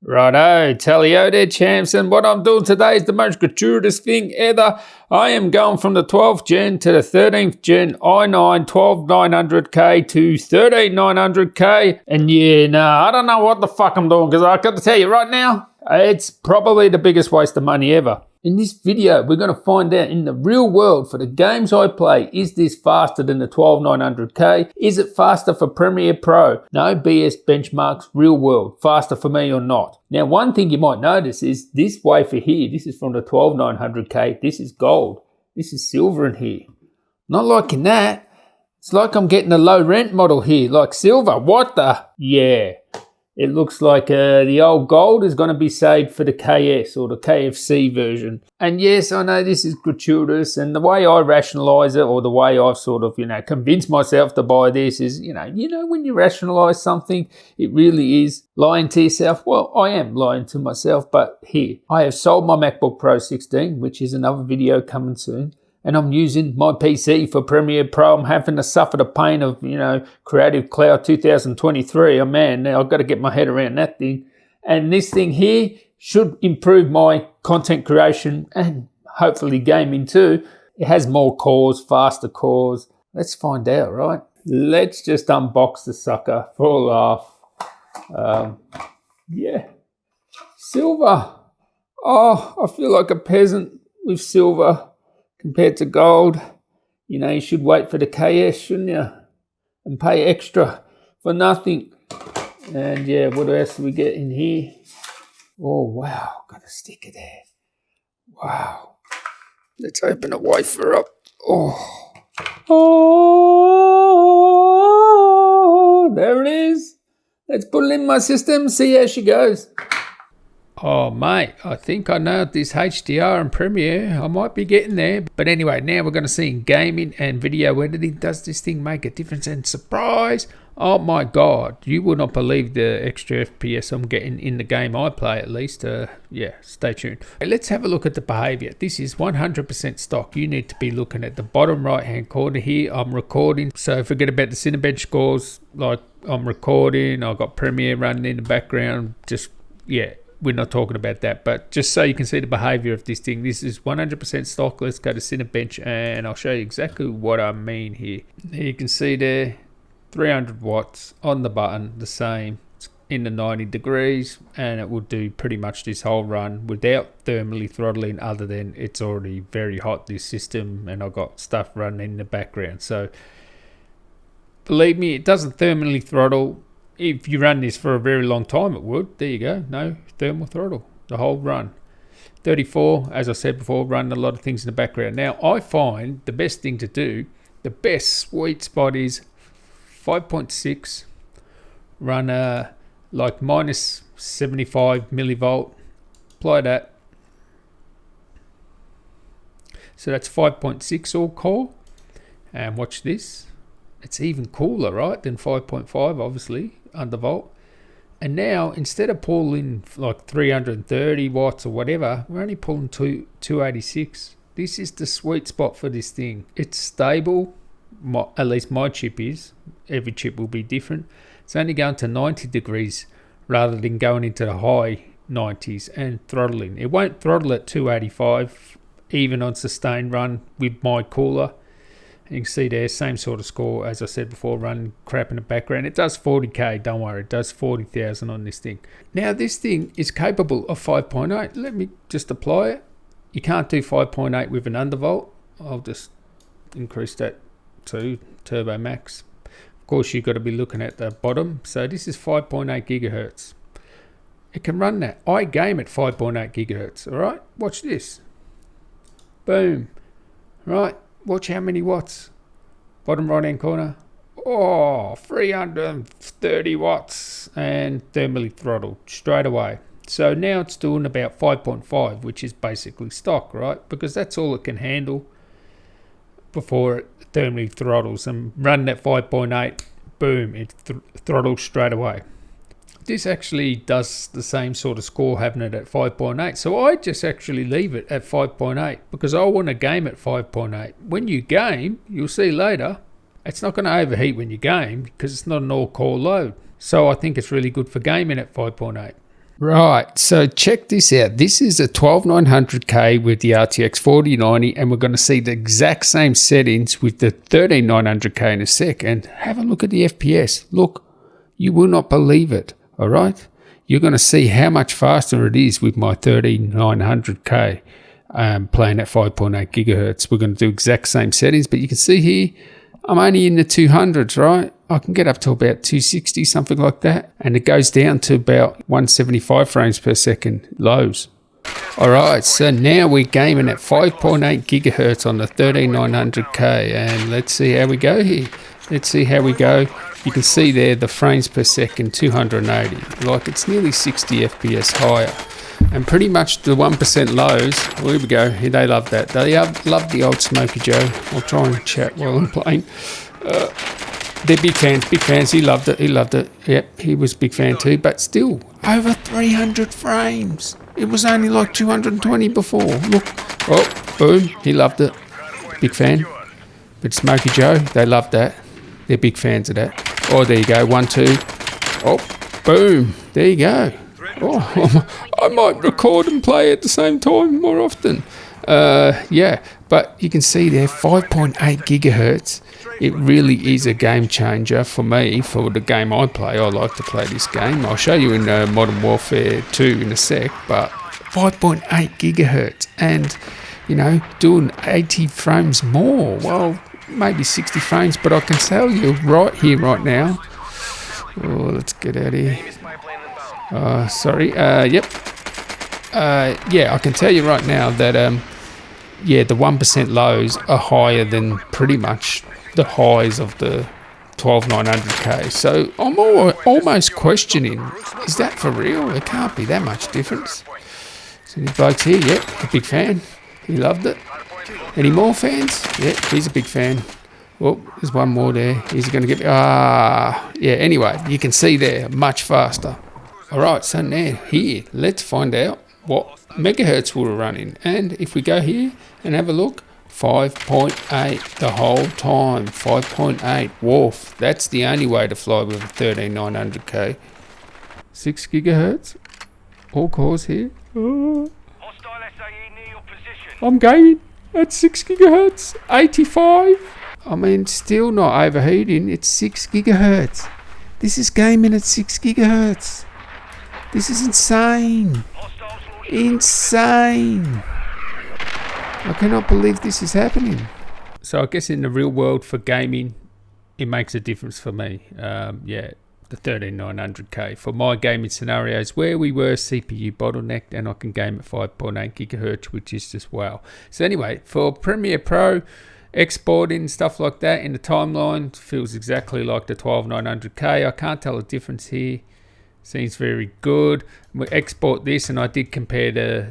Righto, tally-o there, champs, and what I'm doing today is the most gratuitous thing ever. I am going from the 12th gen to the 13th gen i9 12900K to 13900K, and I don't know what the fuck I'm doing, because I got to tell you right now, it's probably the biggest waste of money ever. In this video, we're going to find out in the real world for the games I play, is this faster than the 12900K? Is it faster for Premiere Pro? No BS benchmarks, real world, faster for me or not? Now, one thing you might notice is this wafer here, this is from the 12900K, this is gold. This is silver in here. Not liking that. It's like I'm getting a low rent model here, like silver. What the? Yeah. It looks like the old gold is going to be saved for the KS or the KFC version. And yes, I know this is gratuitous, and the way I rationalise it, or the way I've sort of, convinced myself to buy this is, when you rationalise something, it really is lying to yourself. Well, I am lying to myself, but here, I have sold my MacBook Pro 16, which is another video coming soon. And I'm using my PC for Premiere Pro. I'm having to suffer the pain of, Creative Cloud 2023. Oh man, now I've got to get my head around that thing. And this thing here should improve my content creation and hopefully gaming too. It has more cores, faster cores. Let's find out, right? Let's just unbox the sucker for a laugh. Yeah, silver. Oh, I feel like a peasant with silver. Compared to gold, you should wait for the KS, shouldn't you? And pay extra for nothing. And yeah, what else do we get in here? Oh, wow, got a sticker there. Wow. Let's open a wafer up. Oh, there it is. Let's put it in my system, see how she goes. Oh mate, I think I nailed this HDR and Premiere. I might be getting there. But anyway, now we're going to see in gaming and video editing, does this thing make a difference? And surprise, oh my god, you will not believe the extra FPS I'm getting in the game I play at least. Yeah, stay tuned. Let's have a look at the behavior. This is 100% stock. You need to be looking at the bottom right hand corner here. I'm recording, so forget about the Cinebench scores. Like, I'm recording, I've got Premiere running in the background. Just, yeah. We're not talking about that, but just so you can see the behavior of this thing, this is 100% stock. Let's go to Cinebench and I'll show you exactly what I mean here. You can see there, 300 watts on the button, the same. It's in the 90 degrees, and it will do pretty much this whole run without thermally throttling, other than it's already very hot, this system, and I've got stuff running in the background. So believe me, it doesn't thermally throttle. If you run this for a very long time, it would. There you go. No thermal throttle. The whole run. 34, as I said before, run a lot of things in the background. Now, I find the best thing to do, the best sweet spot is 5.6. Run like minus 75 millivolt. Apply that. So that's 5.6 all core. And watch this. It's even cooler, right, than 5.5, obviously, undervolt. And now, instead of pulling like 330 watts or whatever, we're only pulling 286. This is the sweet spot for this thing. It's stable, at least my chip is. Every chip will be different. It's only going to 90 degrees rather than going into the high 90s and throttling. It won't throttle at 285, even on sustained run with my cooler. You can see there, same sort of score as I said before, running crap in the background. It does 40k, don't worry, it does 40,000 on this thing. Now this thing is capable of 5.8. Let me just apply it. You can't do 5.8 with an undervolt. I'll just increase that to turbo max. Of course, you've got to be looking at the bottom. So this is 5.8 gigahertz. It can run that. I game at 5.8 gigahertz, all right? Watch this. Boom. Right. Watch how many watts. Bottom right hand corner. Oh, 330 watts and thermally throttled straight away. So now it's doing about 5.5, which is basically stock, right? Because that's all it can handle before it thermally throttles. And running at 5.8, boom, it throttles straight away. This actually does the same sort of score having it at 5.8. So I just actually leave it at 5.8 because I want to game at 5.8. When you game, you'll see later, it's not going to overheat when you game because it's not an all-core load. So I think it's really good for gaming at 5.8. Right, so check this out. This is a 12900K with the RTX 4090, and we're going to see the exact same settings with the 13900K in a sec. And have a look at the FPS. Look, you will not believe it, all right? You're going to see how much faster it is with my 13900K playing at 5.8 gigahertz. We're going to do exact same settings, but you can see here, I'm only in the 200s, right? I can get up to about 260, something like that. And it goes down to about 175 frames per second lows. All right, so now we're gaming at 5.8 gigahertz on the 13900K. And let's see how we go here. Let's see how we go. You can see there the frames per second, 280. Like it's nearly 60 FPS higher. And pretty much the 1% lows, well, here we go, they love that. They love the old Smokey Joe. I'll try and chat while I'm playing. They're big fans, he loved it, Yep, he was a big fan too, but still, over 300 frames. It was only like 220 before, look. Oh, boom, he loved it. Big fan. But Smokey Joe, they loved that. They're big fans of that. Oh, there you go, 1, 2. Oh, boom, there you go. Oh, I might record and play at the same time more often. Yeah, but you can see there, 5.8 gigahertz. It really is a game changer for me, for the game I play. I like to play this game. I'll show you in Modern Warfare 2 in a sec, but 5.8 gigahertz and, you know, doing 80 frames more. Well, maybe 60 frames, but I can tell you right here, right now. Oh, let's get out of here. Sorry. Yep. Yeah, I can tell you right now that, yeah, the 1% lows are higher than pretty much the highs of the 12900K. So I'm almost questioning, is that for real? There can't be that much difference. So any blokes here? Yep, a big fan. He loved it. Any more fans? Yep, he's a big fan. Oh, there's one more there. He's going to get... yeah, anyway, you can see there, much faster. All right, so now here, let's find out what megahertz we're running. And if we go here and have a look, 5.8 the whole time, 5.8, Woof. That's the only way to fly with a 13900K. 6 gigahertz, all cores here. Oh. I'm gaming at 6 gigahertz, 85. I mean, still not overheating, it's 6 gigahertz. This is gaming at 6 gigahertz. This is insane. Insane. I cannot believe this is happening. So I guess in the real world for gaming, it makes a difference for me. Yeah, the 13900K. For my gaming scenarios where we were CPU bottlenecked and I can game at 5.8 gigahertz, which is just wow. So anyway, for Premiere Pro, exporting stuff like that in the timeline feels exactly like the 12900K. I can't tell a difference here. Seems very good. We export this, and I did compare the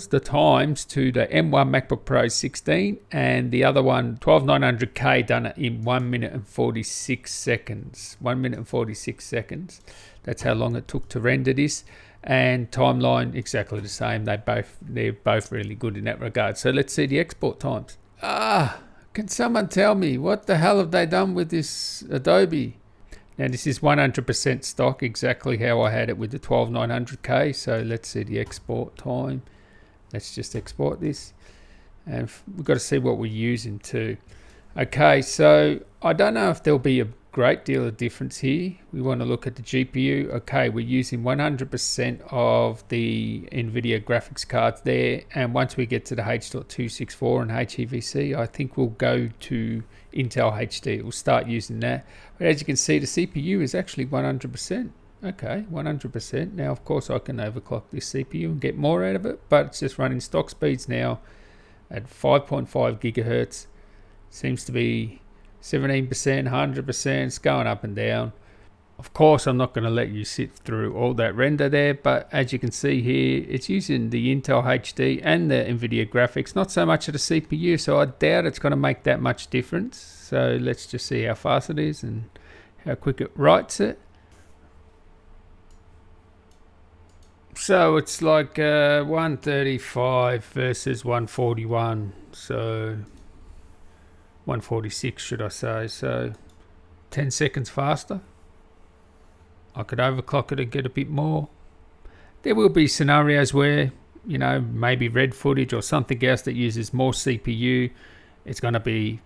the times to the M1 MacBook Pro 16 and the other one, 12900K, done it in 1 minute and 46 seconds. 1 minute and 46 seconds. That's how long it took to render this. And timeline, exactly the same. They're both really good in that regard. So let's see the export times. Can someone tell me what the hell have they done with this Adobe? Now this is 100% stock, exactly how I had it with the 12900K. So let's see the export time. Let's just export this. And we've got to see what we're using too. Okay, so I don't know if there'll be a great deal of difference here. We want to look at the GPU. Okay, we're using 100% of the NVIDIA graphics cards there. And once we get to the H.264 and HEVC, I think we'll go to Intel HD. We'll start using that. But as you can see, the CPU is actually 100%. Okay, 100%. Now, of course, I can overclock this CPU and get more out of it, but it's just running stock speeds now at 5.5 gigahertz. Seems to be 17%, 100%. It's going up and down. Of course, I'm not going to let you sit through all that render there, but as you can see here, it's using the Intel HD and the NVIDIA graphics, not so much of the CPU, so I doubt it's going to make that much difference. So let's just see how fast it is and how quick it writes it. So it's like 135 versus 141, so 146 should I say, so 10 seconds faster. I could overclock it and get a bit more. There will be scenarios where, maybe red footage or something else that uses more CPU, it's going to be,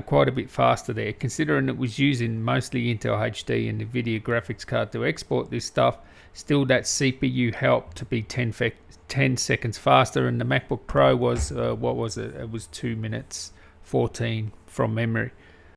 quite a bit faster there. Considering it was using mostly Intel HD and NVIDIA graphics card to export this stuff, still that CPU helped to be 10 seconds faster, and the MacBook Pro was, what was it? It was 2 minutes 14 from memory.